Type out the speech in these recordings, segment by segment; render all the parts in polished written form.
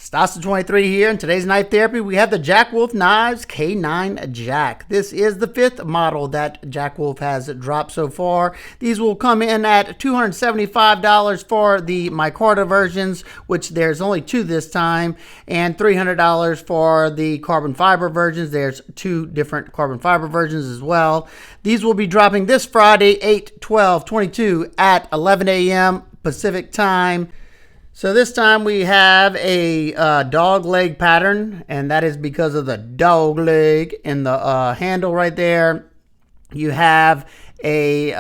Stassi23 here. In today's knife therapy, we have the Jack Wolf Knives K9 Jack. This is the 5th model that Jack Wolf has dropped so far. These will come in at $275 for the micarta versions, which there's only 2 this time, and $300 for the carbon fiber versions. There's 2 different carbon fiber versions as well. These will be dropping this Friday, 8/12/22 at 11 a.m. Pacific time. So this time we have a dog leg pattern, and that is because of the dog leg in the handle right there. You have a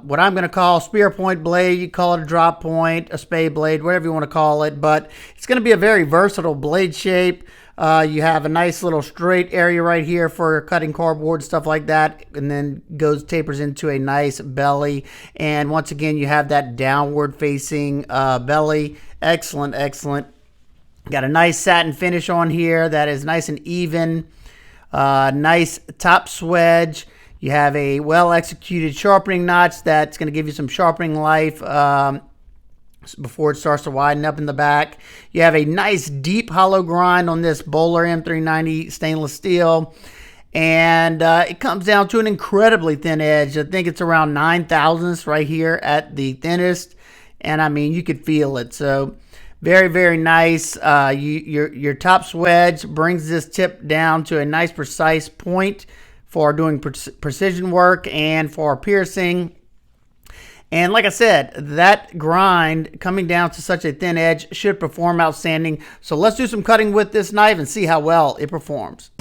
what I'm going to call spear point blade. You call it a drop point, a spade blade, whatever you want to call it, but it's going to be a very versatile blade shape. You have a nice little straight area right here for cutting cardboard, stuff like that, and then tapers into a nice belly. And once again, you have that downward facing belly. Excellent, excellent. Got a nice satin finish on here that is nice and even. Nice top swedge. You have a well executed sharpening notch that's going to give you some sharpening life before it starts to widen up in the back. You have a nice deep hollow grind on this Bowler M390 stainless steel, and it comes down to an incredibly thin edge. I think it's around 9 thousandths right here at the thinnest, and I mean, you could feel it. So very, very nice. Your top swedge brings this tip down to a nice precise point for doing precision work and for piercing. And like I said, that grind coming down to such a thin edge should perform outstanding. So let's do some cutting with this knife and see how well it performs.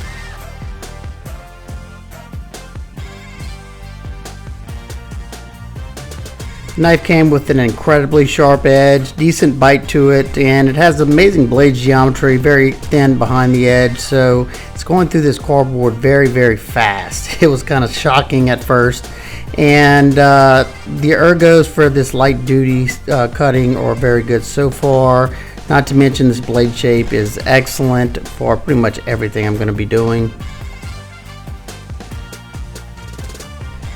Knife came with an incredibly sharp edge, decent bite to it, and it has amazing blade geometry, very thin behind the edge, so it's going through this cardboard very, very fast. It was kind of shocking at first. And the ergos for this light duty cutting are very good so far. Not to mention this blade shape is excellent for pretty much everything I'm going to be doing.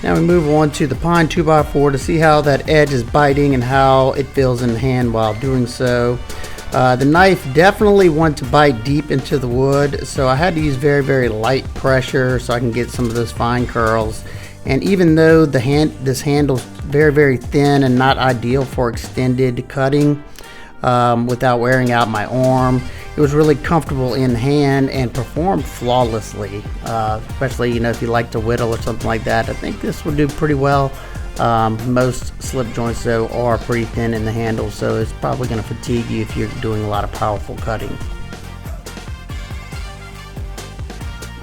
Now we move on to the Pine 2x4 to see how that edge is biting and how it feels in the hand while doing so. The knife definitely wanted to bite deep into the wood, so I had to use very, very light pressure so I can get some of those fine curls. And even though this handle's very, very thin and not ideal for extended cutting without wearing out my arm, it was really comfortable in hand and performed flawlessly. Especially, if you like to whittle or something like that, I think this would do pretty well. Most slip joints though are pretty thin in the handle, so it's probably going to fatigue you if you're doing a lot of powerful cutting.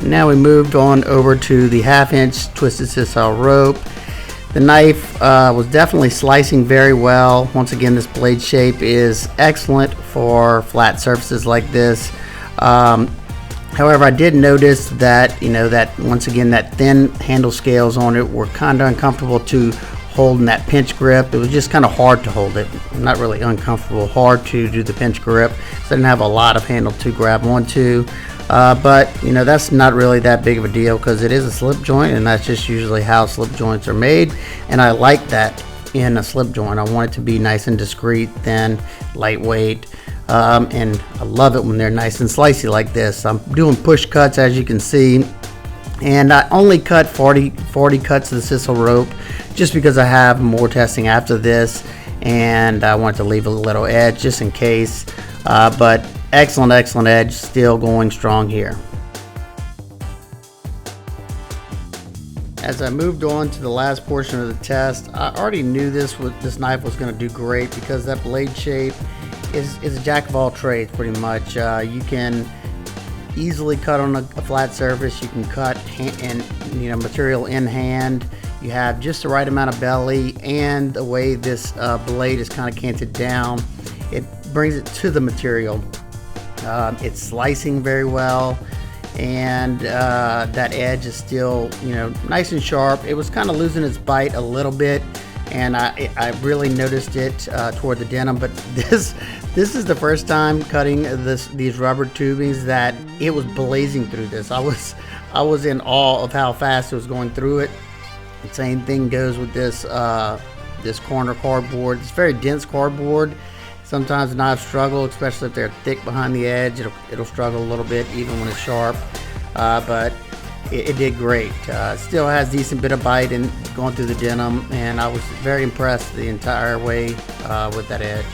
Now we moved on over to the 1/2 inch twisted sisal rope. The knife was definitely slicing very well. Once again, this blade shape is excellent for flat surfaces like this. However, I did notice that, that once again, that thin handle scales on it were kind of uncomfortable to hold in that pinch grip. It was just kind of hard to hold it. Not really uncomfortable, hard to do the pinch grip. So I didn't have a lot of handle to grab onto. But that's not really that big of a deal because it is a slip joint, and that's just usually how slip joints are made, and I like that in a slip joint. I want it to be nice and discreet, thin, lightweight, and I love it when they're nice and slicey like this. I'm doing push cuts, as you can see, and I only cut 40 cuts of the sisal rope just because I have more testing after this, and I want to leave a little edge just in case, but excellent edge, still going strong here. As I moved on to the last portion of the test, I already knew this knife was going to do great because that blade shape is a jack of all trades pretty much. You can easily cut on a flat surface. You can cut material in hand. You have just the right amount of belly, and the way this blade is kind of canted down, it brings it to the material. It's slicing very well, and that edge is still nice and sharp. It was kind of losing its bite a little bit, and I really noticed it toward the denim, but this is the first time cutting these rubber tubings that it was blazing through this. I was in awe of how fast it was going through it. The same thing goes with this corner cardboard. It's very dense cardboard. Sometimes knives struggle, especially if they're thick behind the edge. It'll struggle a little bit even when it's sharp, but it did great. Still has decent bit of bite and going through the denim, and I was very impressed the entire way with that edge.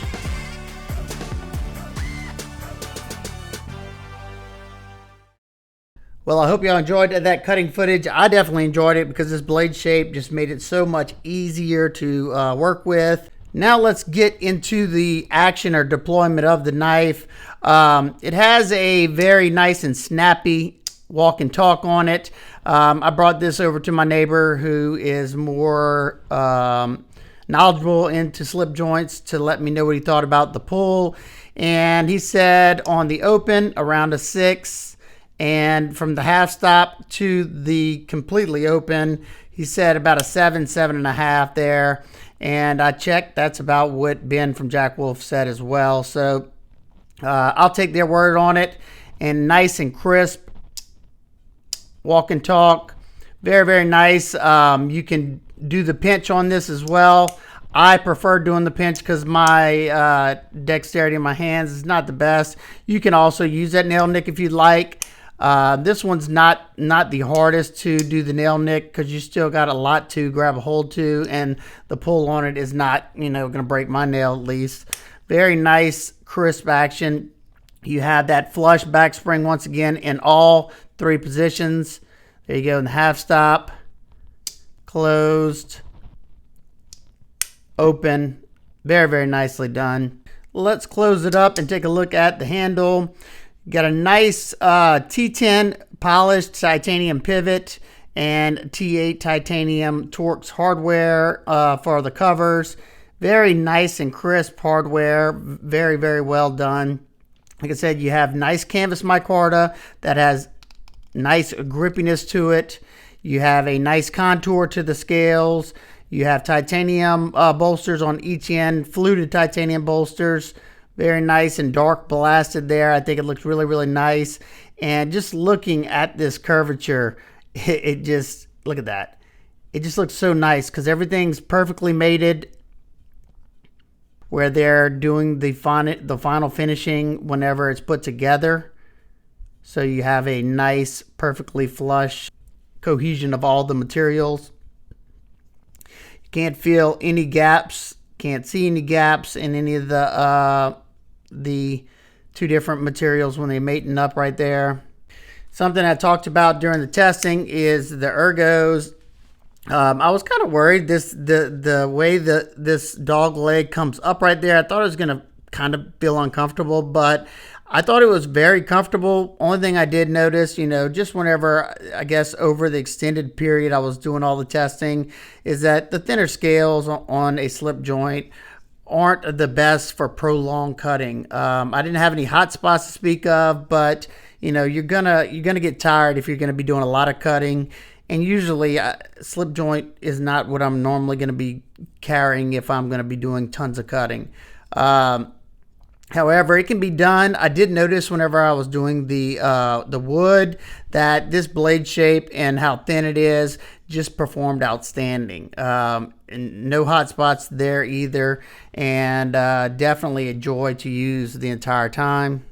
Well, I hope y'all enjoyed that cutting footage. I definitely enjoyed it because this blade shape just made it so much easier to work with. Now let's get into the action or deployment of the knife. It has a very nice and snappy walk and talk on it. I brought this over to my neighbor who is more knowledgeable into slip joints to let me know what he thought about the pull. And he said on the open around a 6, and from the half stop to the completely open, he said about a 7, 7.5 there. And I checked, that's about what Ben from Jack Wolf said as well. So I'll take their word on it. And nice and crisp walk and talk, very, very nice. You can do the pinch on this as well. I prefer doing the pinch because my dexterity in my hands is not the best. You can also use that nail nick if you'd like. This one's not the hardest to do the nail nick because you still got a lot to grab a hold to, and the pull on it is not, going to break my nail at least. Very nice, crisp action. You have that flush back spring once again in all 3 positions. There you go in the half stop, closed, open. Very, very nicely done. Let's close it up and take a look at the handle. Got a nice T10 polished titanium pivot and T8 titanium Torx hardware for the covers. Very nice and crisp hardware. Very, very well done. Like I said, you have nice canvas micarta that has nice grippiness to it. You have a nice contour to the scales. You have titanium bolsters on each end, fluted titanium bolsters. Very nice and dark blasted there. I think it looks really, really nice. And just looking at this curvature, it just, look at that. It just looks so nice because everything's perfectly mated where they're doing the final finishing whenever it's put together. So you have a nice, perfectly flush cohesion of all the materials. You can't feel any gaps, can't see any gaps in any of the 2 different materials when they're mating up right there. Something I talked about during the testing is the ergos. I was kind of worried the way that this dog leg comes up right there. I thought it was going to kind of feel uncomfortable, but I thought it was very comfortable. Only thing I did notice, just whenever, I guess, over the extended period I was doing all the testing, is that the thinner scales on a slip joint aren't the best for prolonged cutting. I didn't have any hot spots to speak of, but you're gonna get tired if you're gonna be doing a lot of cutting. And usually, slip joint is not what I'm normally gonna be carrying if I'm gonna be doing tons of cutting. However, it can be done. I did notice whenever I was doing the wood that this blade shape and how thin it is just performed outstanding. And no hot spots there either, and definitely a joy to use the entire time.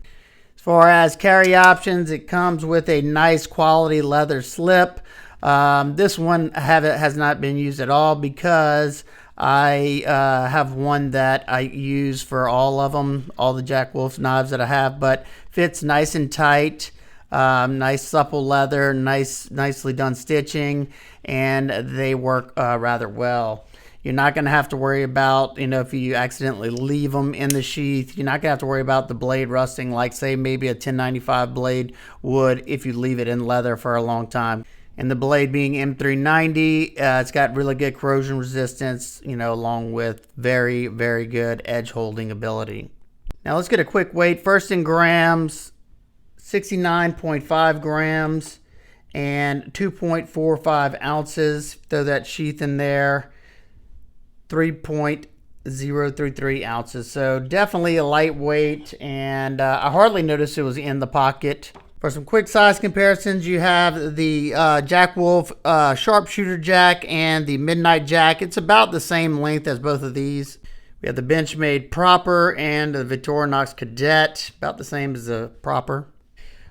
As far as carry options, it comes with a nice quality leather slip. This one has not been used at all because I have one that I use for all of them, all the Jack Wolf knives that I have, but fits nice and tight. Nice supple leather, nicely done stitching, and they work rather well. You're not going to have to worry about, if you accidentally leave them in the sheath, you're not going to have to worry about the blade rusting like, say, maybe a 1095 blade would if you leave it in leather for a long time. And the blade being M390, it's got really good corrosion resistance, along with very, very good edge holding ability. Now let's get a quick weight. First in grams, 69.5 grams and 2.45 ounces. Throw that sheath in there. 3.033 ounces. So definitely a lightweight, and I hardly noticed it was in the pocket. For some quick size comparisons, you have the Jack Wolf Sharpshooter Jack and the Midnight Jack. It's about the same length as both of these. We have the Benchmade Proper and the Victorinox Cadet, about the same as the Proper.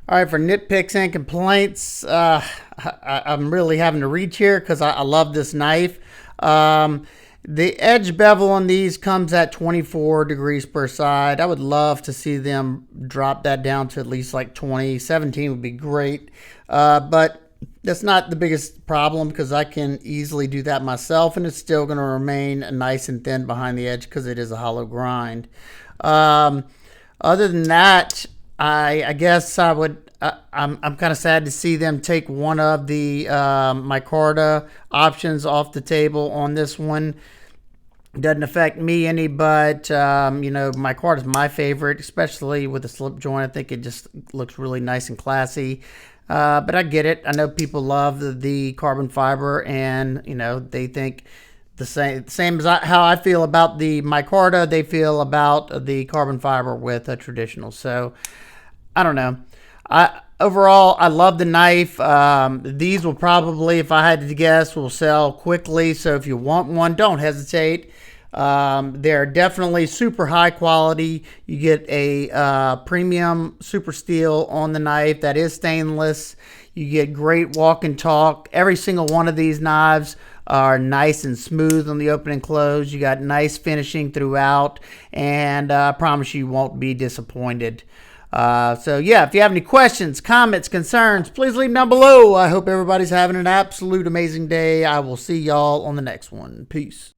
All right, for nitpicks and complaints, I'm really having to reach here because I love this knife. The edge bevel on these comes at 24 degrees per side. I would love to see them drop that down to at least like 20. 17 would be great. But that's not the biggest problem because I can easily do that myself, and it's still going to remain nice and thin behind the edge because it is a hollow grind. Other than that, I guess I would. I'm kind of sad to see them take one of the micarta options off the table on this one. Doesn't affect me any, but you know, micarta is my favorite, especially with the slip joint. I think it just looks really nice and classy. But I get it. I know people love the carbon fiber, and you know, they think the same as how I feel about the micarta, they feel about the carbon fiber with a traditional. So I don't know. Overall, I love the knife. These will probably, if I had to guess, will sell quickly. So if you want one, don't hesitate. They're definitely super high quality. You get a premium super steel on the knife that is stainless. You get great walk and talk. Every single one of these knives are nice and smooth on the open and close. You got nice finishing throughout, and I promise you won't be disappointed. So yeah, if you have any questions, comments, concerns, please leave them down below. I hope everybody's having an absolute amazing day. I will see y'all on the next one. Peace.